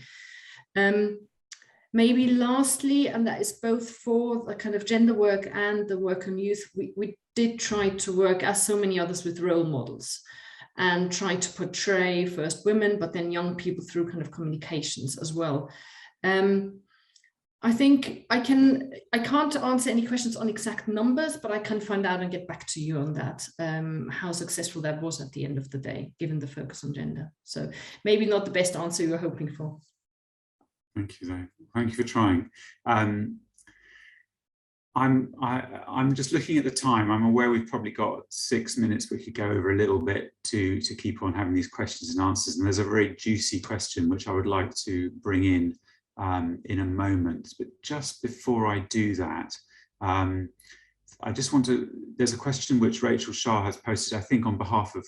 Maybe lastly, and that is both for the kind of gender work and the work on youth, we did try to work, as so many others, with role models, and try to portray first women, but then young people through kind of communications as well. I think I can't answer any questions on exact numbers, but I can find out and get back to you on that, how successful that was at the end of the day, given the focus on gender. So maybe not the best answer you were hoping for. Thank you, though. Thank you for trying. I'm just looking at the time. I'm aware we've probably got 6 minutes. We could go over a little bit to keep on having these questions and answers. And there's a very juicy question which I would like to bring in a moment. But just before I do that, I just want to, there's a question which Rachel Shah has posted, I think on behalf of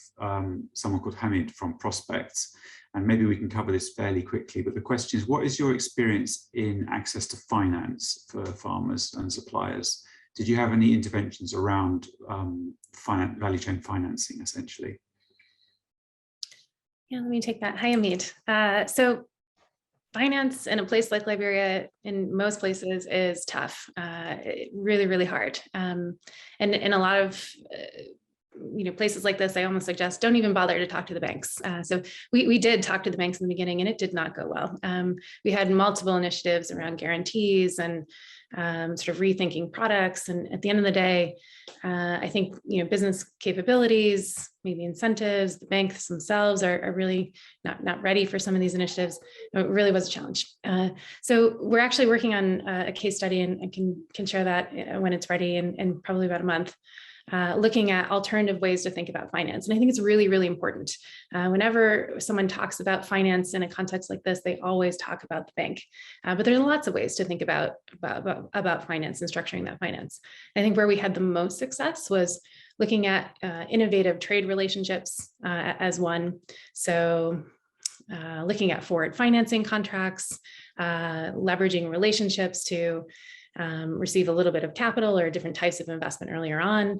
someone called Hamid from Prospects, and maybe we can cover this fairly quickly, but the question is, what is your experience in access to finance for farmers and suppliers? Did you have any interventions around value chain financing, essentially? Yeah, let me take that. Hi, Hamid. So finance in a place like Liberia, in most places, is tough, really, really hard. And in a lot of places like this, I almost suggest don't even bother to talk to the banks. So we did talk to the banks in the beginning, and it did not go well. We had multiple initiatives around guarantees and sort of rethinking products. And at the end of the day, I think business capabilities, maybe incentives, the banks themselves are really not ready for some of these initiatives. It really was a challenge. So we're actually working on a case study, and I can share that when it's ready in probably about a month. Looking at alternative ways to think about finance. And I think it's really, really important. Whenever someone talks about finance in a context like this, they always talk about the bank. But there's lots of ways to think about finance and structuring that finance. I think where we had the most success was looking at innovative trade relationships as one. So looking at forward financing contracts, leveraging relationships to receive a little bit of capital or different types of investment earlier on.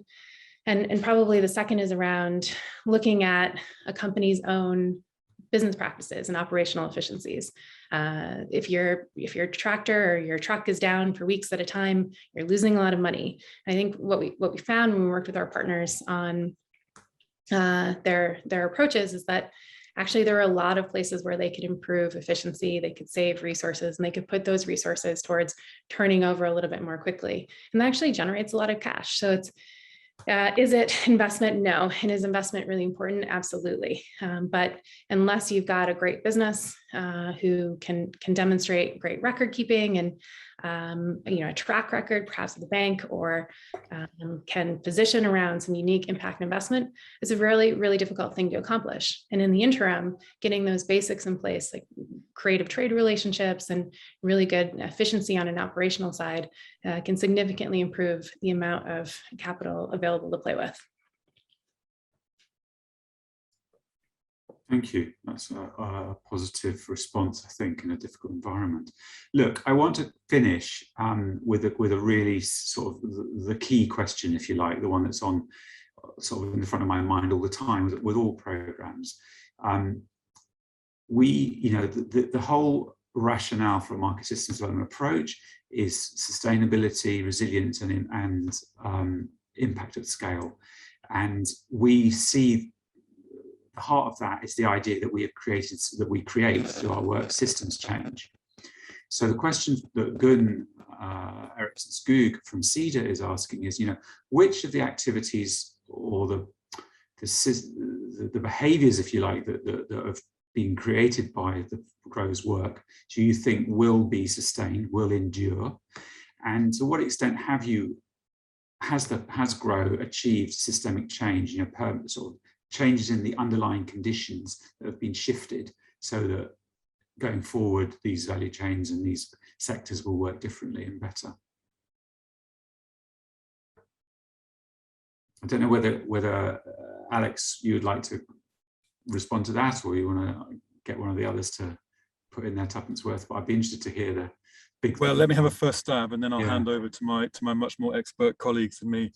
And probably the second is around looking at a company's own business practices and operational efficiencies. If your tractor or your truck is down for weeks at a time, you're losing a lot of money. I think what we found when we worked with our partners on their approaches is that actually there are a lot of places where they could improve efficiency, they could save resources, and they could put those resources towards turning over a little bit more quickly. And that actually generates a lot of cash. So it's, is it investment? No. And is investment really important? Absolutely. But unless you've got a great business who can demonstrate great record keeping and a track record, perhaps at the bank, or can position around some unique impact investment, is a really, really difficult thing to accomplish. And in the interim, getting those basics in place, like creative trade relationships and really good efficiency on an operational side, can significantly improve the amount of capital available to play with. Thank you. That's a positive response, I think, in a difficult environment. Look, I want to finish with a really sort of the key question, if you like, the one that's on sort of in the front of my mind all the time with all programs. The whole rationale for a market systems development approach is sustainability, resilience, and impact at scale. And we see the heart of that is the idea that we create through our work systems change. So the question that Gunn Eriksson-Skog from CEDA is asking is, which of the activities or the behaviors, if you like, that have been created by the GROW's work, do you think will be sustained, will endure? And to what extent has GROW achieved systemic change, sort of changes in the underlying conditions that have been shifted so that going forward, these value chains and these sectors will work differently and better? I don't know whether Alex, you would like to respond to that, or you want to get one of the others to put in their tuppence worth. But I'd be interested to hear the big. Well, let me have a first stab, and then I'll Yeah. hand over to my much more expert colleagues than me.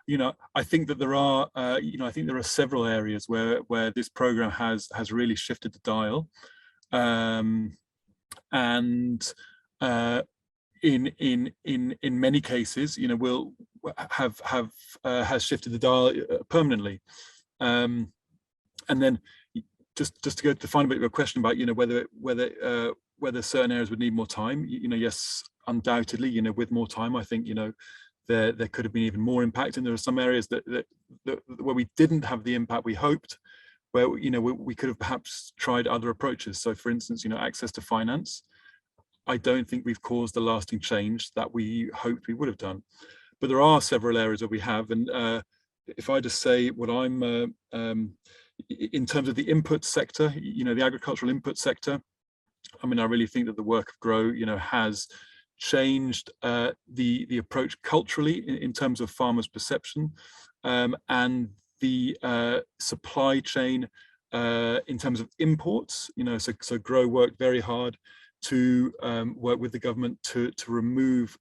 You know, I think that there are I think there are several areas where this program has really shifted the dial, and in many cases, you know, will has shifted the dial permanently. And then just to go to the final bit of your question about, you know, whether certain areas would need more time, you know, yes, undoubtedly, you know, with more time, I think, you know, there could have been even more impact, and there are some areas that where we didn't have the impact we hoped, where, you know, we could have perhaps tried other approaches. So, for instance, you know, access to finance, I don't think we've caused the lasting change that we hoped we would have done. But there are several areas where we have, and if I just say what I'm in terms of the input sector, you know, the agricultural input sector, I mean, I really think that the work of GROW, you know, has changed the approach culturally in terms of farmers' perception, and the supply chain in terms of imports. You know, so GROW worked very hard to work with the government to remove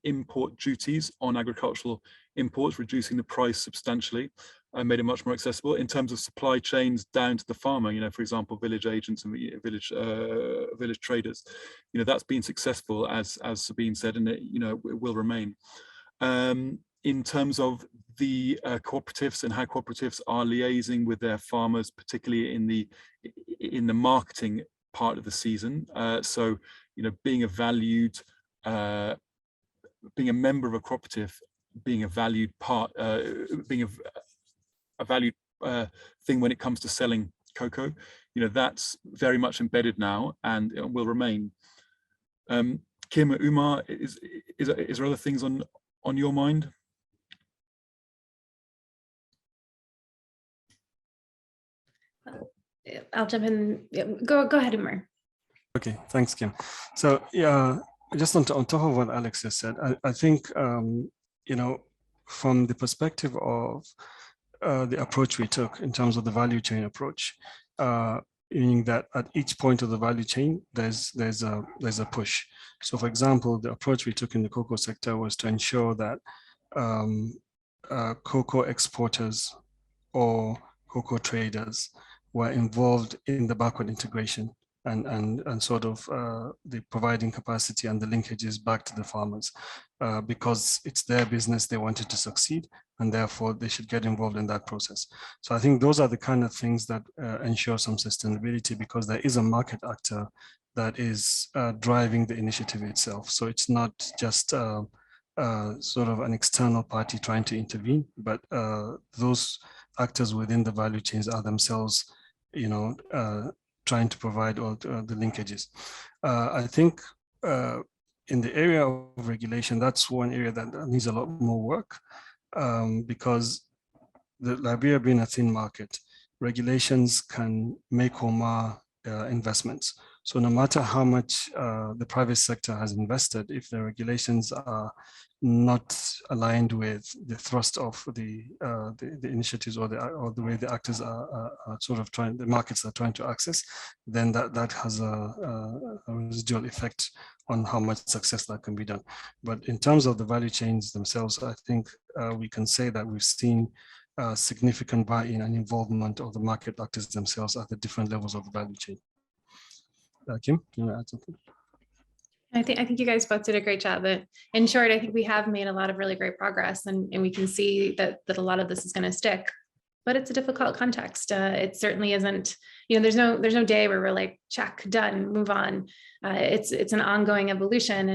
import duties on agricultural imports, reducing the price substantially, and made it much more accessible in terms of supply chains down to the farmer. You know, for example, village agents and village traders. You know, that's been successful, as Sabine said, and it, you know, it will remain. In terms of the cooperatives and how cooperatives are liaising with their farmers, particularly in the marketing part of the season. So, you know, being a member of a cooperative, being a valued part, being a valued thing when it comes to selling cocoa, you know, that's very much embedded now, and it will remain. Kim, Umar, is there other things on your mind? I'll jump in. Go ahead, Umar. Okay, thanks, Kim. So yeah, just on top of what Alex has said, I think, you know, from the perspective of the approach we took in terms of the value chain approach, meaning that at each point of the value chain, there's a push. So, for example, the approach we took in the cocoa sector was to ensure that cocoa exporters or cocoa traders were involved in the backward integration and sort of the providing capacity and the linkages back to the farmers, because it's their business, they wanted to succeed, and therefore they should get involved in that process. So I think those are the kind of things that ensure some sustainability, because there is a market actor that is driving the initiative itself. So it's not just sort of an external party trying to intervene, but those actors within the value chains are themselves, you know, trying to provide all the linkages. I think in the area of regulation, that's one area that needs a lot more work, because the Liberia being a thin market, regulations can make or mar investments. So no matter how much the private sector has invested, if the regulations are not aligned with the thrust of the initiatives or the way the actors are sort of trying, the markets are trying to access, then that has a residual effect on how much success that can be done. But in terms of the value chains themselves, I think we can say that we've seen significant buy-in and involvement of the market actors themselves at the different levels of the value chain. Kim, you want to add something? I think you guys both did a great job. But in short, I think we have made a lot of really great progress, and we can see that a lot of this is going to stick. But it's a difficult context. It certainly isn't. You know, there's no day where we're like, check, done, move on. It's an ongoing evolution,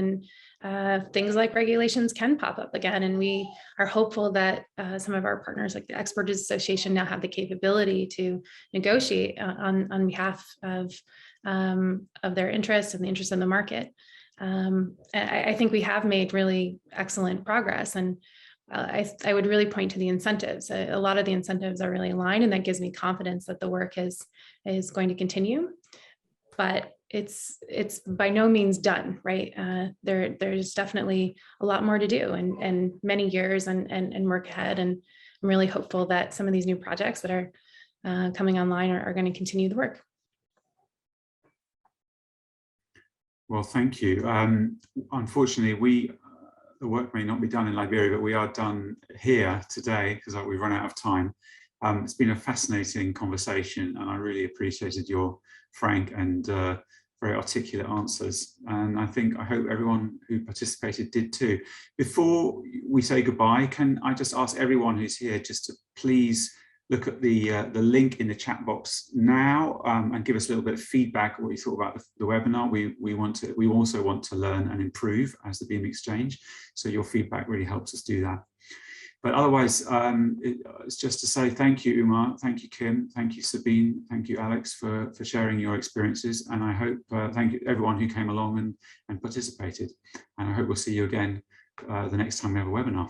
and things like regulations can pop up again. And we are hopeful that some of our partners, like the Exporters Association, now have the capability to negotiate on behalf of their interests and the interests of the market. I think we have made really excellent progress, and I would really point to the incentives. A lot of the incentives are really aligned, and that gives me confidence that the work is going to continue. But it's by no means done, right? There's definitely a lot more to do, and many years and work ahead. And I'm really hopeful that some of these new projects that are coming online are going to continue the work. Well, thank you. Unfortunately, the work may not be done in Liberia, but we are done here today because we've run out of time. It's been a fascinating conversation, and I really appreciated your frank and very articulate answers. And I hope everyone who participated did too. Before we say goodbye, can I just ask everyone who's here just to please look at the link in the chat box now and give us a little bit of feedback what you thought about the webinar. We also want to learn and improve as the Beam Exchange. So your feedback really helps us do that. But otherwise, it's just to say thank you, Umar, thank you, Kim, thank you, Sabine, thank you, Alex, for sharing your experiences. And I hope, thank you everyone who came along and participated. And I hope we'll see you again the next time we have a webinar.